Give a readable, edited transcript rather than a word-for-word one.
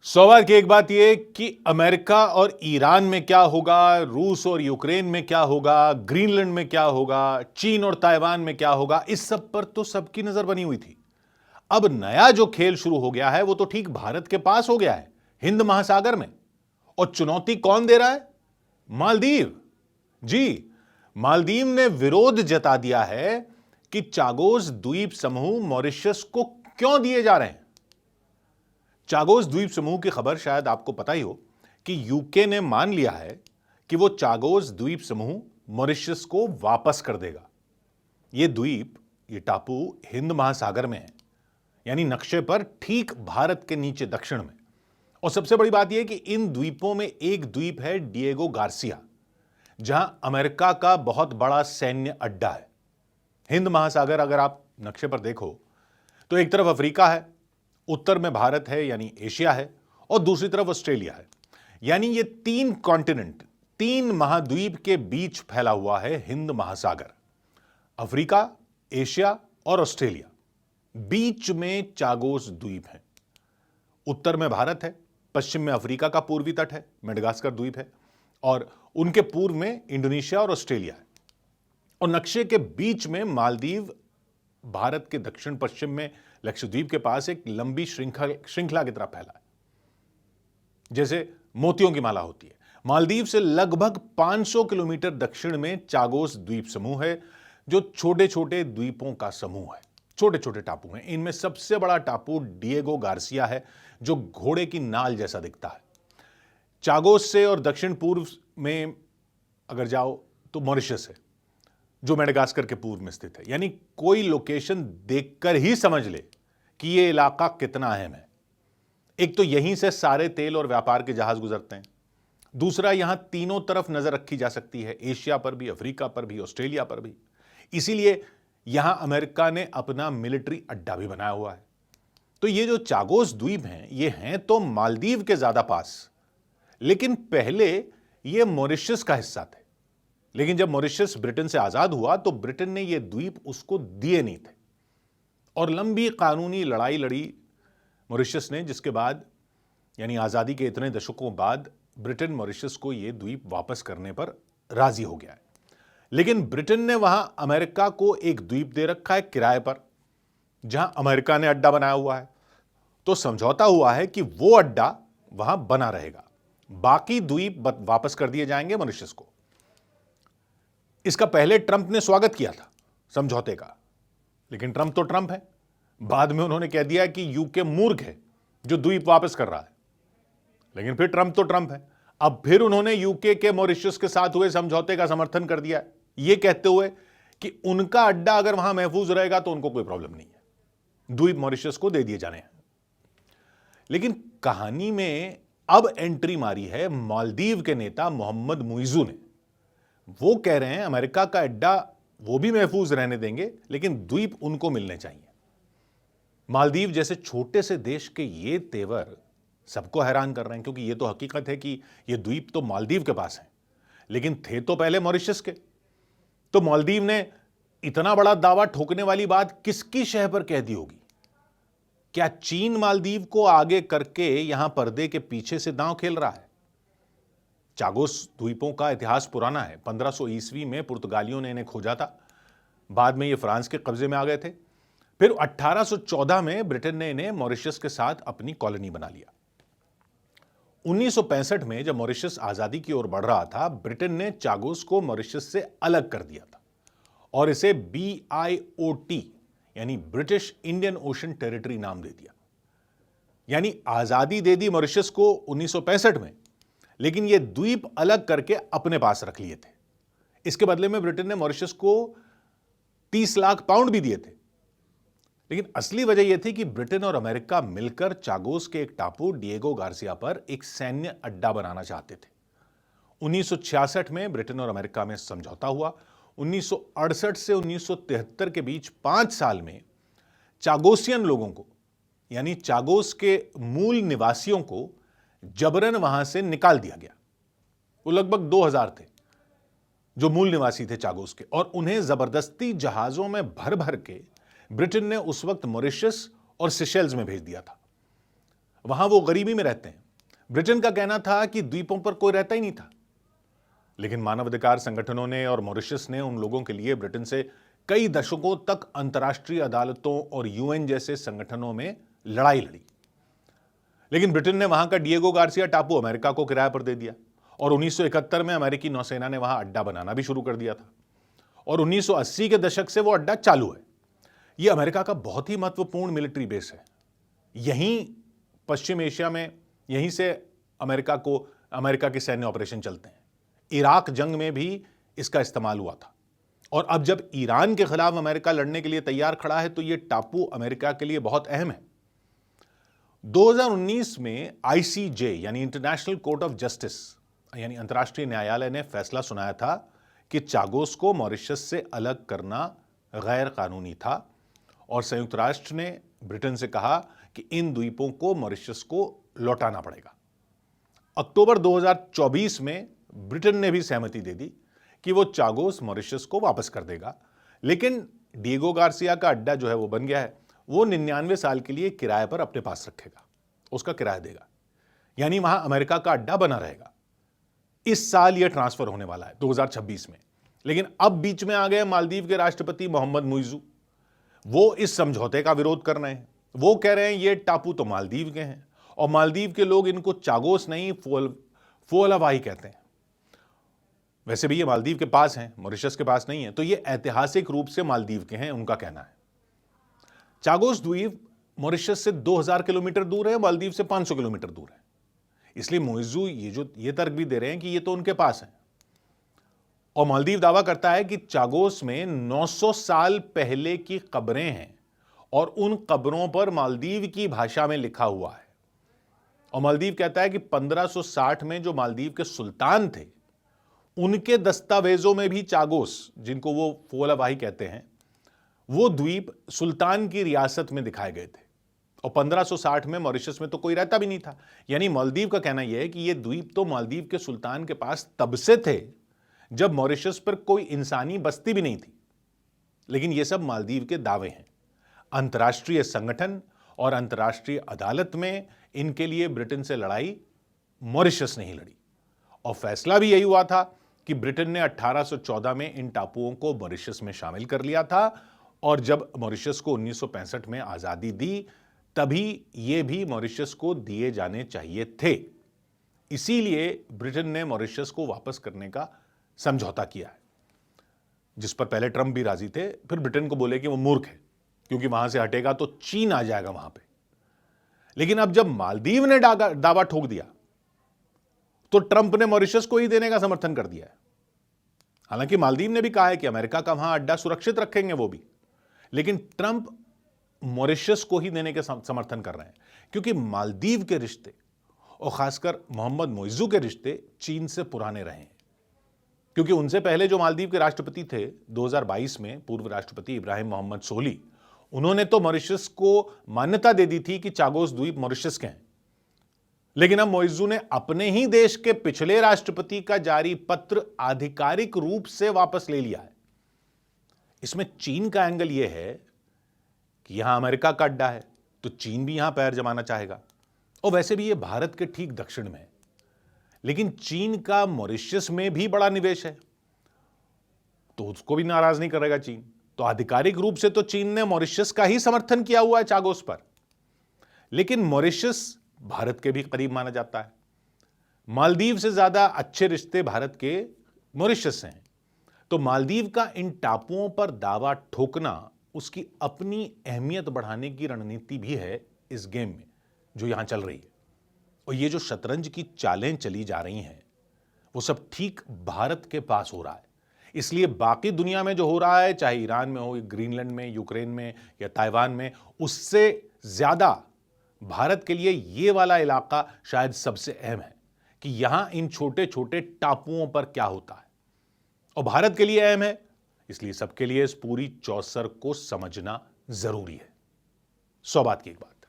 सवाल की एक बात यह कि अमेरिका और ईरान में क्या होगा, रूस और यूक्रेन में क्या होगा, ग्रीनलैंड में क्या होगा, चीन और ताइवान में क्या होगा, इस सब पर तो सबकी नजर बनी हुई थी। अब नया जो खेल शुरू हो गया है वो तो ठीक भारत के पास हो गया है, हिंद महासागर में। और चुनौती कौन दे रहा है? मालदीव। जी, मालदीव ने विरोध जता दिया है कि चागोस द्वीप समूह मॉरिशस को क्यों दिए जा रहे हैं। चागोस द्वीप समूह की खबर शायद आपको पता ही हो कि यूके ने मान लिया है कि वो चागोस द्वीप समूह मॉरिशस को वापस कर देगा। ये द्वीप, ये टापू हिंद महासागर में है, यानी नक्शे पर ठीक भारत के नीचे दक्षिण में। और सबसे बड़ी बात यह कि इन द्वीपों में एक द्वीप है डिएगो गार्सिया, जहां अमेरिका का बहुत बड़ा सैन्य अड्डा है। हिंद महासागर अगर आप नक्शे पर देखो तो एक तरफ अफ्रीका है, उत्तर में भारत है यानी एशिया है, और दूसरी तरफ ऑस्ट्रेलिया है। यानी ये तीन कॉन्टिनेंट, तीन महाद्वीप के बीच फैला हुआ है हिंद महासागर। अफ्रीका, एशिया और ऑस्ट्रेलिया, बीच में चागोस द्वीप है। उत्तर में भारत है, पश्चिम में अफ्रीका का पूर्वी तट है, मेडागास्कर द्वीप है, और उनके पूर्व में इंडोनेशिया और ऑस्ट्रेलिया है। और नक्शे के बीच में मालदीव, भारत के दक्षिण पश्चिम में लक्षद्वीप के पास एक लंबी श्रृंखला की तरह फैला है, जैसे मोतियों की माला होती है। मालदीव से लगभग 500 किलोमीटर दक्षिण में चागोस द्वीप समूह है, जो छोटे छोटे द्वीपों का समूह है, छोटे छोटे टापू हैं। इनमें सबसे बड़ा टापू डिएगो गार्सिया है, जो घोड़े की नाल जैसा दिखता है। चागोस से और दक्षिण पूर्व में अगर जाओ तो मॉरिशस है, जो मेडागास्कर के पूर्व में स्थित है। यानी कोई लोकेशन देखकर ही समझ ले कि यह इलाका कितना अहम है। एक तो यहीं से सारे तेल और व्यापार के जहाज गुजरते हैं, दूसरा यहां तीनों तरफ नजर रखी जा सकती है, एशिया पर भी, अफ्रीका पर भी, ऑस्ट्रेलिया पर भी। इसीलिए यहां अमेरिका ने अपना मिलिट्री अड्डा भी बनाया हुआ है। तो ये जो चागोस द्वीप हैं, ये हैं तो मालदीव के ज्यादा पास, लेकिन पहले ये मॉरिशस का हिस्सा थे। लेकिन जब मॉरिशस ब्रिटेन से आजाद हुआ तो ब्रिटेन ने ये द्वीप उसको दिए नहीं थे, और लंबी कानूनी लड़ाई लड़ी मॉरिशस ने, जिसके बाद यानी आजादी के इतने दशकों बाद ब्रिटेन मॉरिशस को ये द्वीप वापस करने पर राजी हो गया है। लेकिन ब्रिटेन ने वहां अमेरिका को एक द्वीप दे रखा है किराए पर, जहां अमेरिका ने अड्डा बनाया हुआ है। तो समझौता हुआ है कि वो अड्डा वहां बना रहेगा, बाकी द्वीप वापस कर दिए जाएंगे मॉरिशस को। इसका पहले ट्रंप ने स्वागत किया था समझौते का, लेकिन ट्रंप तो ट्रंप है। बाद में उन्होंने कह दिया कि यूके मूर्ख है जो द्वीप वापस कर रहा है। लेकिन फिर ट्रंप तो ट्रंप है। अब फिर उन्होंने यूके के मॉरिशस के साथ हुए समझौते का समर्थन कर दिया, यह कहते हुए कि उनका अड्डा अगर वहां महफूज रहेगा तो उनको कोई प्रॉब्लम नहीं है, द्वीप मॉरिशस को दे दिए जाने हैं। लेकिन कहानी में अब एंट्री मारी है मालदीव के नेता मोहम्मद मुइजू ने। वो कह रहे हैं अमेरिका का अड्डा वो भी महफूज रहने देंगे, लेकिन द्वीप उनको मिलने चाहिए। मालदीव जैसे छोटे से देश के ये तेवर सबको हैरान कर रहे हैं, क्योंकि ये तो हकीकत है कि ये द्वीप तो मालदीव के पास है, लेकिन थे तो पहले मॉरिशस के। तो मालदीव ने इतना बड़ा दावा ठोकने वाली बात किसकी शह पर कह दी होगी? क्या चीन मालदीव को आगे करके यहां पर्दे के पीछे से दांव खेल रहा है? चागोस द्वीपों का इतिहास पुराना है। 1500 ईस्वी में पुर्तगालियों ने इन्हें खोजा था, बाद में ये फ्रांस के कब्जे में आ गए थे। फिर 1814 में ब्रिटेन ने इन्हें मॉरिशस के साथ अपनी कॉलोनी बना लिया। 1965 में जब मॉरिशस आजादी की ओर बढ़ रहा था, ब्रिटेन ने चागोस को मॉरिशस से अलग कर दिया था और इसे BIOT यानी ब्रिटिश इंडियन ओशन टेरिटरी नाम दे दिया। यानी आजादी दे दी मॉरिशस को 1965 में, लेकिन यह द्वीप अलग करके अपने पास रख लिए थे। इसके बदले में ब्रिटेन ने मॉरिशस को 30 लाख पाउंड भी दिए थे। लेकिन असली वजह यह थी कि ब्रिटेन और अमेरिका मिलकर चागोस के एक टापू डिएगो गार्सिया पर एक सैन्य अड्डा बनाना चाहते थे। 1966 में ब्रिटेन और अमेरिका में समझौता हुआ। 1968 से 1973 के बीच 5 साल में चागोसियन लोगों को, यानी चागोस के मूल निवासियों को जबरन वहां से निकाल दिया गया। वो लगभग 2000 थे जो मूल निवासी थे चागोस के, और उन्हें जबरदस्ती जहाजों में भर भर के ब्रिटेन ने उस वक्त मॉरिशस और सेशेल्स में भेज दिया था। वहां वो गरीबी में रहते हैं। ब्रिटेन का कहना था कि द्वीपों पर कोई रहता ही नहीं था, लेकिन मानवाधिकार संगठनों ने और मॉरिशस ने उन लोगों के लिए ब्रिटेन से कई दशकों तक अंतर्राष्ट्रीय अदालतों और यूएन जैसे संगठनों में लड़ाई लड़ी। लेकिन ब्रिटेन ने वहां का डिएगो गार्सिया टापू अमेरिका को किराए पर दे दिया और 1971 में अमेरिकी नौसेना ने वहां अड्डा बनाना भी शुरू कर दिया था और 1980 के दशक से वो अड्डा चालू है। यह अमेरिका का बहुत ही महत्वपूर्ण मिलिट्री बेस है। यहीं पश्चिम एशिया में यहीं से अमेरिका के सैन्य ऑपरेशन चलते हैं। इराक जंग में भी इसका इस्तेमाल हुआ था और अब जब ईरान के खिलाफ अमेरिका लड़ने के लिए तैयार खड़ा है तो यह टापू अमेरिका के लिए बहुत अहम है। 2019 में आईसीजे यानी इंटरनेशनल कोर्ट ऑफ जस्टिस यानी अंतर्राष्ट्रीय न्यायालय ने फैसला सुनाया था कि चागोस को मॉरिशस से अलग करना गैर कानूनी था और संयुक्त राष्ट्र ने ब्रिटेन से कहा कि इन द्वीपों को मॉरिशस को लौटाना पड़ेगा। अक्टूबर 2024 में ब्रिटेन ने भी सहमति दे दी कि वो चागोस मॉरिशस को वापस कर देगा, लेकिन डिएगो गार्सिया का अड्डा जो है वो बन गया है। वो 99 साल के लिए किराए पर अपने पास रखेगा, उसका किराया देगा, यानी वहां अमेरिका का अड्डा बना रहेगा। इस साल यह ट्रांसफर होने वाला है 2026 में। लेकिन अब बीच में आ गए मालदीव के राष्ट्रपति मोहम्मद मुइज़ू। वो इस समझौते का विरोध कर रहे हैं। वो कह रहे हैं ये टापू तो मालदीव के हैं और मालदीव के लोग इनको चागोस नहीं फोअलावाही कहते हैं। वैसे भी ये मालदीव के पास हैं, मॉरिशस के पास नहीं है, तो ये ऐतिहासिक रूप से मालदीव के हैं, उनका कहना है। चागोस द्वीप मॉरिशस से 2000 किलोमीटर दूर है, मालदीव से 500 किलोमीटर दूर है। इसलिए मुइज़ू ये तर्क भी दे रहे हैं कि ये तो उनके पास है। और मालदीव दावा करता है कि चागोस में 900 साल पहले की कब्रें हैं और उन कब्रों पर मालदीव की भाषा में लिखा हुआ है। और मालदीव कहता है कि 1560 में जो मालदीव के सुल्तान थे उनके दस्तावेजों में भी चागोस, जिनको वो फोअलावाही कहते हैं, वो द्वीप सुल्तान की रियासत में दिखाए गए थे और 1560 में मॉरिशस में तो कोई रहता भी नहीं था। यानी मालदीव का कहना यह है कि ये द्वीप तो मालदीव के सुल्तान के पास तब से थे जब मॉरिशस पर कोई इंसानी बस्ती भी नहीं थी। लेकिन ये सब मालदीव के दावे हैं। अंतर्राष्ट्रीय संगठन और अंतर्राष्ट्रीय अदालत में इनके लिए ब्रिटेन से लड़ाई मॉरिशस ने ही लड़ी और फैसला भी यही हुआ था कि ब्रिटेन ने 1814 में इन टापुओं को मॉरिशस में शामिल कर लिया था और जब मॉरिशस को 1965 में आजादी दी तभी ये भी मॉरिशस को दिए जाने चाहिए थे। इसीलिए ब्रिटेन ने मॉरिशस को वापस करने का समझौता किया है, जिस पर पहले ट्रंप भी राजी थे, फिर ब्रिटेन को बोले कि वो मूर्ख है क्योंकि वहां से हटेगा तो चीन आ जाएगा वहां पे। लेकिन अब जब मालदीव ने दावा ठोक दिया तो ट्रंप ने मॉरिशस को ही देने का समर्थन कर दिया है। हालांकि मालदीव ने भी कहा है कि अमेरिका का वहां अड्डा सुरक्षित रखेंगे वो भी, लेकिन ट्रंप मॉरिशस को ही देने के समर्थन कर रहे हैं क्योंकि मालदीव के रिश्ते और खासकर मोहम्मद मुइज़ू के रिश्ते चीन से पुराने रहे हैं। क्योंकि उनसे पहले जो मालदीव के राष्ट्रपति थे 2022 में, पूर्व राष्ट्रपति इब्राहिम मोहम्मद सोली, उन्होंने तो मॉरिशस को मान्यता दे दी थी कि चागोस द्वीप मॉरिशस के हैं। लेकिन अब मुइज़ू ने अपने ही देश के पिछले राष्ट्रपति का जारी पत्र आधिकारिक रूप से वापस ले लिया है। इसमें चीन का एंगल यह है कि यहां अमेरिका का अड्डा है तो चीन भी यहां पैर जमाना चाहेगा और वैसे भी यह भारत के ठीक दक्षिण में है। लेकिन चीन का मॉरिशस में भी बड़ा निवेश है तो उसको भी नाराज नहीं करेगा चीन। तो आधिकारिक रूप से तो चीन ने मॉरिशस का ही समर्थन किया हुआ है चागोस पर, लेकिन मॉरिशस भारत के भी करीब माना जाता है। मालदीव से ज्यादा अच्छे रिश्ते भारत के मॉरिशस से हैं। तो मालदीव का इन टापुओं पर दावा ठोकना उसकी अपनी अहमियत बढ़ाने की रणनीति भी है इस गेम में जो यहां चल रही है। और ये जो शतरंज की चालें चली जा रही हैं वो सब ठीक भारत के पास हो रहा है। इसलिए बाकी दुनिया में जो हो रहा है, चाहे ईरान में हो, ग्रीनलैंड में, यूक्रेन में या ताइवान में, उससे ज्यादा भारत के लिए ये वाला इलाका शायद सबसे अहम है कि यहां इन छोटे छोटे टापुओं पर क्या होता है। और भारत के लिए अहम है, इसलिए सबके लिए इस पूरी चौसर को समझना जरूरी है। 100 बात की एक बात।